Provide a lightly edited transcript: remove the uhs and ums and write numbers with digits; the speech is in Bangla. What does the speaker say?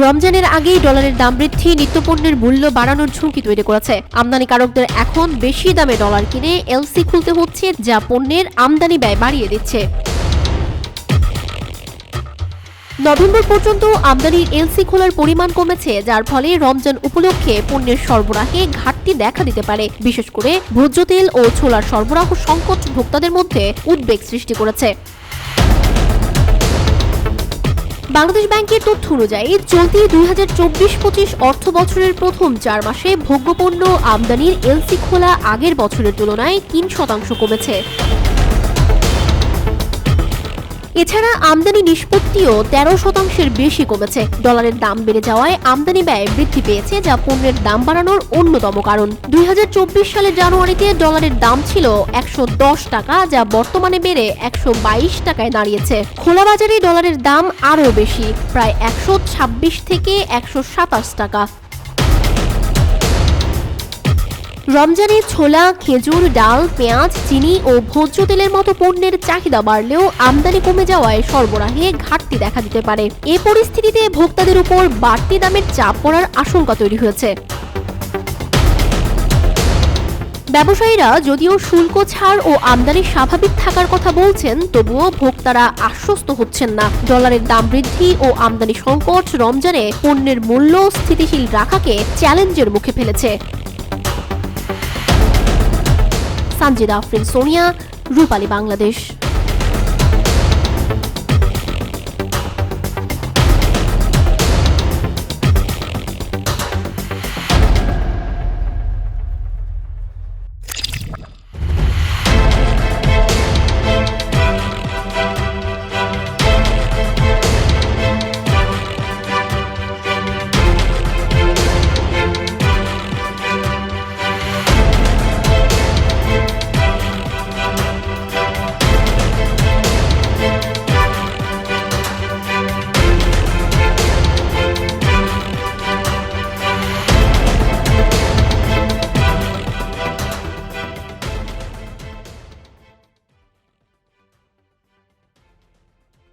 রমজানের আগেই ডলারের দাম বৃদ্ধি নিত্যপণ্যের মূল্য বাড়ানোর ঝুঁকি তৈরি করেছে। আমদানিকারকদের এখন বেশি দামে ডলার কিনে এলসি খুলতে হচ্ছে, যা পণ্যের আমদানি ব্যয় বাড়িয়ে দিচ্ছে। নভেম্বর পর্যন্ত আমদানির এলসি খোলার পরিমাণ কমেছে, যার ফলে রমজান উপলক্ষে পণ্যের সরবরাহে ঘাটতি দেখা দিতে পারে। বিশেষ করে ভোজ্য তেল ও ছোলার সরবরাহ সংকট ভোক্তাদের মধ্যে উদ্বেগ সৃষ্টি করেছে। বাংলাদেশ ব্যাংকের তথ্য অনুযায়ী চলতি 2024-25 অর্থ বছরের প্রথম 4 মাসে ভোগ্যপণ্য আমদানির এলসি খোলা আগের বছরের তুলনায় 3% কমেছে। এছাড়া আমদানি নিষ্পত্তিও 13% বেশি কমেছে। ডলারের দাম বেড়ে যাওয়ায় আমদানি ব্যয় বৃদ্ধি পেয়েছে, যা পণ্যের দাম বাড়ানোর অন্যতম কারণ। 2024 সালের জানুয়ারিতে ডলারের দাম ছিল 110 টাকা, যা বর্তমানে বেড়ে 122 টাকায় দাঁড়িয়েছে। খোলা বাজারে ডলারের দাম আরও বেশি, প্রায় 126 থেকে 127 টাকা। রমজানে ছোলা, খেজুর, ডাল, পেঁয়াজ, চিনি ও ভোজ্য তেলের মতো পণ্যের চাহিদা বাড়লেও আমদানি কমে যাওয়ায় সরবরাহে ঘাটতি দেখা দিতে পারে। এ পরিস্থিতিতে ভোক্তাদের উপর বাড়তি দামের চাপ পড়ার আশঙ্কা তৈরি হয়েছে। ব্যবসায়ীরা যদিও শুল্ক ছাড় ও আমদানি স্বাভাবিক থাকার কথা বলছেন, তবুও ভোক্তারা আশ্বস্ত হচ্ছেন না। ডলারের দাম বৃদ্ধি ও আমদানি সংকট রমজানে পণ্যের মূল্য স্থিতিশীল রাখাকে চ্যালেঞ্জের মুখে ফেলেছে। সানজিদা আফরিন, সোনিয়া, রূপালী বাংলাদেশ।